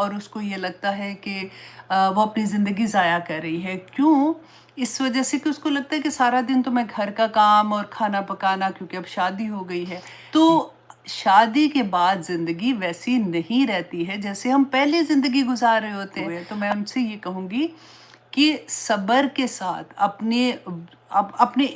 اور اس کو یہ لگتا ہے کہ وہ اپنی زندگی ضائع کر رہی ہے. کیوں؟ اس وجہ سے کہ اس کو لگتا ہے کہ سارا دن تو میں گھر کا کام اور کھانا پکانا، کیونکہ اب شادی ہو گئی ہے. تو شادی کے بعد زندگی ویسی نہیں رہتی ہے جیسے ہم پہلے زندگی گزار رہے ہوتے ہیں. تو میں ان سے یہ کہوں گی کہ صبر کے ساتھ اپنے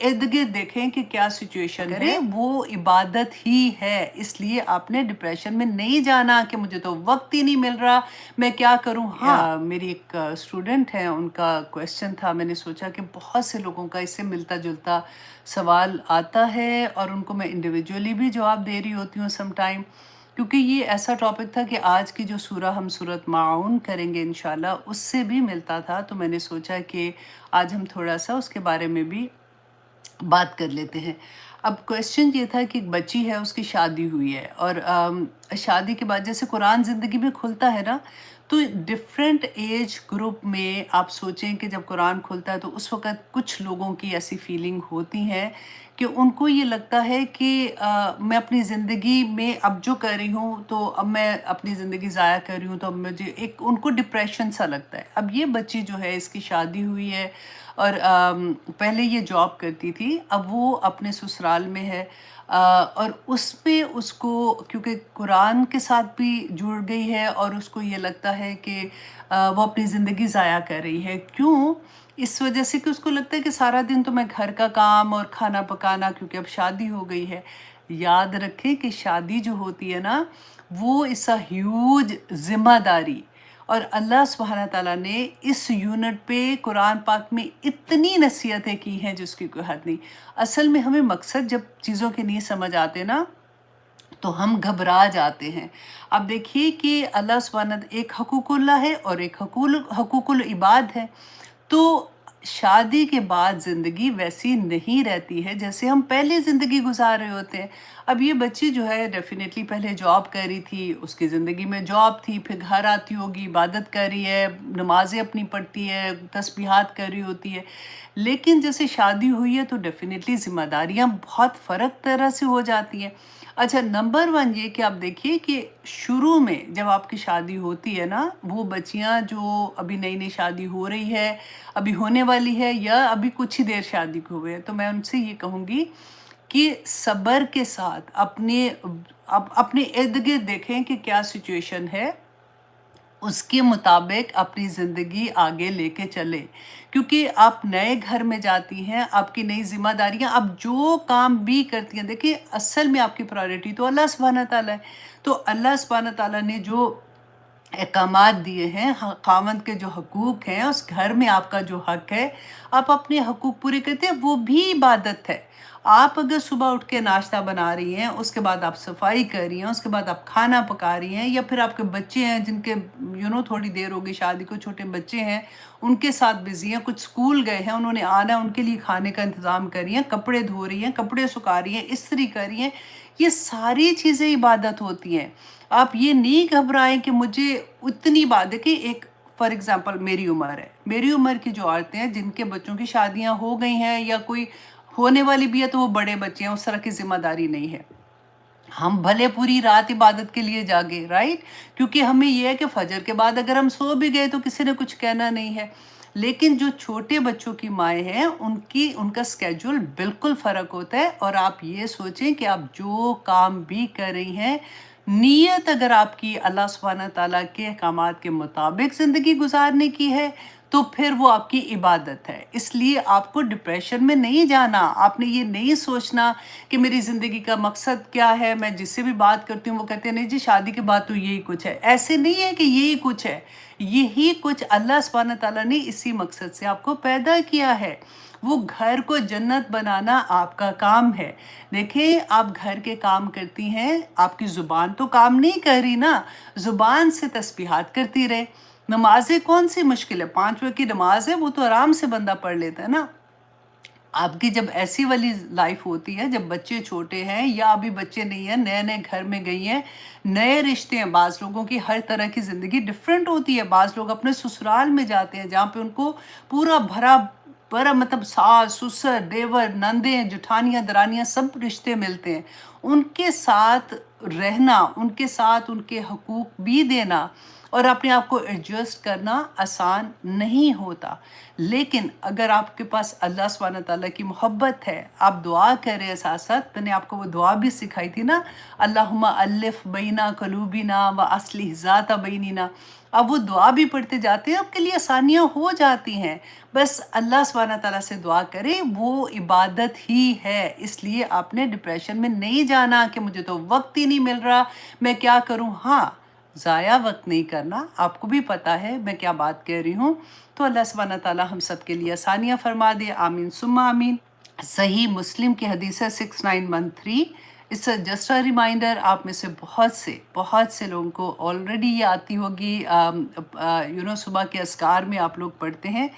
ارد گرد دیکھیں کہ کیا سچویشن ہے. وہ عبادت ہی ہے. اس لیے آپ نے ڈپریشن میں نہیں جانا کہ مجھے تو وقت ہی نہیں مل رہا، میں کیا کروں. ہاں، میری ایک اسٹوڈنٹ ہے، ان کا کویسچن تھا. میں نے سوچا کہ بہت سے لوگوں کا اس سے ملتا جلتا سوال آتا ہے اور ان کو میں انڈیویجولی بھی جواب دے رہی ہوتی ہوں سم ٹائم، کیونکہ یہ ایسا ٹاپک تھا کہ آج کی جو سورہ ہم سورۃ معاون کریں گے انشاءاللہ، اس سے بھی ملتا تھا. تو میں نے سوچا کہ آج ہم تھوڑا سا اس کے بارے میں بھی بات کر لیتے ہیں. اب کویسچن یہ تھا کہ ایک بچی ہے، اس کی شادی ہوئی ہے، اور شادی کے بعد جیسے قرآن زندگی میں کھلتا ہے نا، تو ڈفرینٹ ایج گروپ میں آپ سوچیں کہ جب قرآن کھلتا ہے تو اس وقت کچھ لوگوں کی ایسی فیلنگ ہوتی ہیں کہ ان کو یہ لگتا ہے کہ میں اپنی زندگی میں اب جو کر رہی ہوں تو اب میں اپنی زندگی ضائع کر رہی ہوں، تو اب مجھے ان کو ڈپریشن سا لگتا ہے. اب یہ بچی جو ہے، اس کی شادی ہوئی ہے اور پہلے یہ جاب کرتی تھی، اب وہ اپنے سسرال میں ہے، اور اس پہ اس کو کیونکہ قرآن کے ساتھ بھی جڑ گئی ہے اور اس کو یہ لگتا ہے کہ وہ اپنی زندگی ضائع کر رہی ہے. کیوں؟ اس وجہ سے کہ اس کو لگتا ہے کہ سارا دن تو میں گھر کا کام اور کھانا پکانا، کیونکہ اب شادی ہو گئی ہے. یاد رکھیں کہ شادی جو ہوتی ہے نا، وہ اس ہیوج ذمہ داری، اور اللہ سبحانہ تعالیٰ نے اس یونٹ پہ قرآن پاک میں اتنی نصیحتیں کی ہیں جس کی کوئی حد نہیں. اصل میں ہمیں مقصد جب چیزوں کے نہیں سمجھ آتے نا تو ہم گھبرا جاتے ہیں. اب دیکھیے کہ اللہ سبحانہ ایک حقوق اللہ ہے اور ایک حقوق العباد ہے. تو شادی کے بعد زندگی ویسی نہیں رہتی ہے جیسے ہم پہلے زندگی گزار رہے ہوتے ہیں. اب یہ بچی جو ہے ڈیفینیٹلی پہلے جاب کر رہی تھی، اس کی زندگی میں جاب تھی، پھر گھر آتی ہوگی، عبادت کر رہی ہے، نمازیں اپنی پڑھتی ہے، تسبیحات کر رہی ہوتی ہے. لیکن جیسے شادی ہوئی ہے تو ڈیفینیٹلی ذمہ داریاں بہت فرق طرح سے ہو جاتی ہیں. اچھا، نمبر ون یہ کہ آپ دیکھیے کہ شروع میں جب آپ کی شادی ہوتی ہے نا، وہ بچیاں جو ابھی نئی نئی شادی ہو رہی ہے، ابھی ہونے والی ہے، یا ابھی کچھ ہی دیر شادی کو ہوئے ہیں، تو میں ان سے یہ کہوں گی کہ صبر کے ساتھ اپنے ارد گرد دیکھیں کہ کیا سچویشن ہے، اس کے مطابق اپنی زندگی آگے لے کے چلے. کیونکہ آپ نئے گھر میں جاتی ہیں، آپ کی نئی ذمہ داریاں، آپ جو کام بھی کرتی ہیں، دیکھیں اصل میں آپ کی پرائورٹی تو اللہ سبحانہ تعالیٰ ہے. تو اللہ سبحانہ تعالیٰ نے جو احکامات دیے ہیں، خاوند کے جو حقوق ہیں، اس گھر میں آپ کا جو حق ہے، آپ اپنے حقوق پورے کرتے ہیں، وہ بھی عبادت ہے. آپ اگر صبح اٹھ کے ناشتہ بنا رہی ہیں، اس کے بعد آپ صفائی کر رہی ہیں، اس کے بعد آپ کھانا پکا رہی ہیں، یا پھر آپ کے بچے ہیں جن کے تھوڑی دیر ہوگی شادی کو، چھوٹے بچے ہیں، ان کے ساتھ بزی ہیں، کچھ اسکول گئے ہیں، انہوں نے آنا، ان کے لیے کھانے کا انتظام کر رہی ہیں، کپڑے دھو رہی ہیں، کپڑے سکھا رہی ہیں، استری کر رہی ہیں، یہ ساری چیزیں عبادت ہوتی ہیں. آپ یہ نہیں گھبرائیں کہ مجھے اتنی بات. دیکھیں ایک فار ایگزامپل میری عمر ہے، میری عمر کی جو عورتیں ہیں جن کے بچوں کی شادیاں ہو گئی ہیں یا کوئی ہونے والی بھی ہے، تو وہ بڑے بچے ہیں، اس طرح کی ذمہ داری نہیں ہے. ہم بھلے پوری رات عبادت کے لیے جاگے، رائٹ، کیونکہ ہمیں یہ ہے کہ فجر کے بعد اگر ہم سو بھی گئے تو کسی نے کچھ کہنا نہیں ہے. لیکن جو چھوٹے بچوں کی مائیں ہیں، ان کا سکیجول بالکل فرق ہوتا ہے. اور آپ یہ سوچیں کہ آپ جو کام بھی کر رہی ہیں، نیت اگر آپ کی اللہ سبحانہ تعالیٰ کے احکامات کے مطابق زندگی گزارنے کی ہے تو پھر وہ آپ کی عبادت ہے. اس لیے آپ کو ڈپریشن میں نہیں جانا. آپ نے یہ نہیں سوچنا کہ میری زندگی کا مقصد کیا ہے. میں جس سے بھی بات کرتی ہوں وہ کہتے ہیں نہیں جی شادی کے بعد تو یہی کچھ ہے. ایسے نہیں ہے کہ یہی کچھ ہے، یہی کچھ اللہ سبحانہ تعالیٰ نے اسی مقصد سے آپ کو پیدا کیا ہے. وہ گھر کو جنت بنانا آپ کا کام ہے. دیکھیں آپ گھر کے کام کرتی ہیں، آپ کی زبان تو کام نہیں کر رہی نا، زبان سے تسبیحات کرتی رہے. نمازیں کون سی مشکل ہے، 5 وقت کی نماز ہے، وہ تو آرام سے بندہ پڑھ لیتا ہے نا. آپ کی جب ایسی والی لائف ہوتی ہے، جب بچے چھوٹے ہیں یا ابھی بچے نہیں ہیں، نئے نئے گھر میں گئی ہیں، نئے رشتے ہیں، بعض لوگوں کی ہر طرح کی زندگی ڈیفرنٹ ہوتی ہے. بعض لوگ اپنے سسرال میں جاتے ہیں جہاں پہ ان کو پورا بھرا مطلب ساس سسر دیور نندیں جٹھانیاں درانیاں سب رشتے ملتے ہیں. ان کے ساتھ رہنا، ان کے ساتھ ان کے حقوق بھی دینا اور اپنے آپ کو ایڈجسٹ کرنا آسان نہیں ہوتا، لیکن اگر آپ کے پاس اللہ سبحانہ تعالیٰ کی محبت ہے، آپ دعا کریں ساتھ ساتھ، میں نے آپ کو وہ دعا بھی سکھائی تھی نا، اللہم الف بینا قلوبنا و اصلح ذات بیننا، اب وہ دعا بھی پڑھتے جاتے ہیں، آپ کے لیے آسانیاں ہو جاتی ہیں، بس اللہ سبحانہ تعالیٰ سے دعا کریں، وہ عبادت ہی ہے، اس لیے آپ نے ڈپریشن میں نہیں جانا کہ مجھے تو وقت ہی نہیں مل رہا، میں کیا کروں۔ ہاں، ضائع وقت نہیں کرنا، آپ کو بھی پتہ ہے میں کیا بات کہہ رہی ہوں، تو اللہ سبحانہ تعالیٰ ہم سب کے لیے آسانیاں فرما دے، آمین ثم آمین۔ صحیح مسلم کی حدیث ہے 6913، اس سے جسٹ اے ریمائنڈر، آپ میں سے بہت سے لوگوں کو آلریڈی یہ آتی ہوگی، صبح کے اذکار میں آپ لوگ پڑھتے ہیں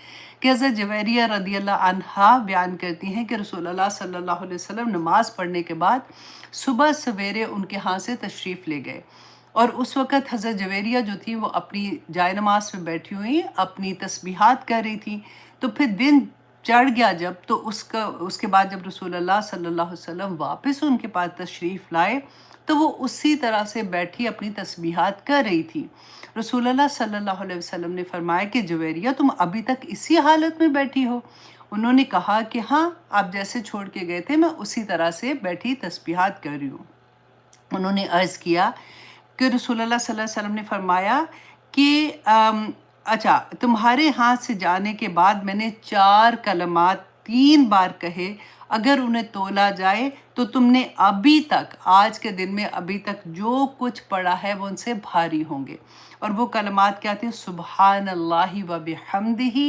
کہ حضرت جویریہ رضی اللہ عنہا بیان کرتی ہیں کہ رسول اللہ صلی اللہ علیہ وسلم نماز پڑھنے کے بعد صبح سویرے ان کے ہاں سے تشریف لے گئے، اور اس وقت حضرت جویریہ جو تھی وہ اپنی جائے نماز میں بیٹھی ہوئی اپنی تسبیحات کر رہی تھی، تو پھر دن چڑھ گیا جب، تو اس کے بعد جب رسول اللہ صلی اللہ علیہ وسلم واپس ان کے پاس تشریف لائے تو وہ اسی طرح سے بیٹھی اپنی تسبیحات کر رہی تھی۔ رسول اللہ صلی اللہ علیہ وسلم نے فرمایا کہ جویریہ تم ابھی تک اسی حالت میں بیٹھی ہو؟ انہوں نے کہا کہ ہاں، آپ جیسے چھوڑ کے گئے تھے میں اسی طرح سے بیٹھی تسبیحات کر رہی ہوں۔ انہوں نے عرض کیا کہ رسول اللہ صلی اللہ علیہ وسلم نے فرمایا کہ اچھا، تمہارے ہاتھ سے جانے کے بعد میں نے 4 کلمات 3 بار کہے، اگر انہیں تولا جائے تو تم نے ابھی تک، آج کے دن میں ابھی تک جو کچھ پڑھا ہے وہ ان سے بھاری ہوں گے۔ اور وہ کلمات کیا تھے؟ سبحان اللہ و بحمدہ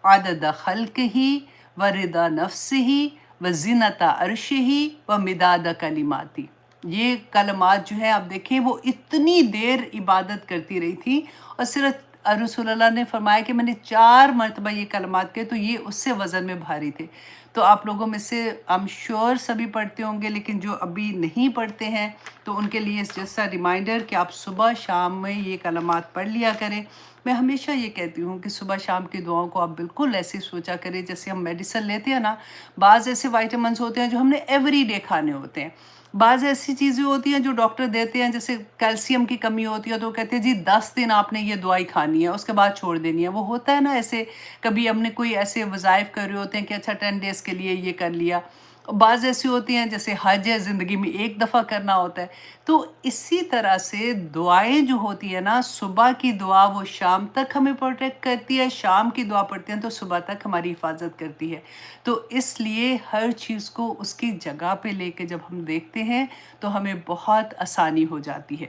عدد خلقہ و رضا نفسہ و زینت عرشہ و مداد کلماتی۔ یہ کلمات جو ہیں آپ دیکھیں، وہ اتنی دیر عبادت کرتی رہی تھی، اور صرف رسول اللہ نے فرمایا کہ میں نے 4 مرتبہ یہ کلمات کہے تو یہ اس سے وزن میں بھاری تھے۔ تو آپ لوگوں میں سے I'm sure سبھی پڑھتے ہوں گے، لیکن جو ابھی نہیں پڑھتے ہیں تو ان کے لیے جیسا ریمائنڈر کہ آپ صبح شام میں یہ کلمات پڑھ لیا کریں۔ میں ہمیشہ یہ کہتی ہوں کہ صبح شام کی دعاؤں کو آپ بالکل ایسے سوچا کریں جیسے ہم میڈیسن لیتے ہیں نا، بعض ایسے وائٹامنس ہوتے ہیں جو ہم نے ایوری ڈے کھانے ہوتے ہیں، بعض ایسی چیزیں ہوتی ہیں جو ڈاکٹر دیتے ہیں، جیسے کیلشیم کی کمی ہوتی ہے تو وہ کہتے ہیں جی 10 دن آپ نے یہ دوائی کھانی ہے، اس کے بعد چھوڑ دینی ہے۔ وہ ہوتا ہے نا ایسے، کبھی ہم نے کوئی ایسے وظائف کر رہے ہوتے ہیں کہ اچھا 10 ڈیز کے لیے یہ کر لیا۔ بعض ایسی ہوتی ہیں جیسے حج ہے، زندگی میں ایک دفعہ کرنا ہوتا ہے۔ تو اسی طرح سے دعائیں جو ہوتی ہیں نا، صبح کی دعا وہ شام تک ہمیں پروٹیکٹ کرتی ہے، شام کی دعا پڑھتے ہیں تو صبح تک ہماری حفاظت کرتی ہے۔ تو اس لیے ہر چیز کو اس کی جگہ پہ لے کے جب ہم دیکھتے ہیں تو ہمیں بہت آسانی ہو جاتی ہے۔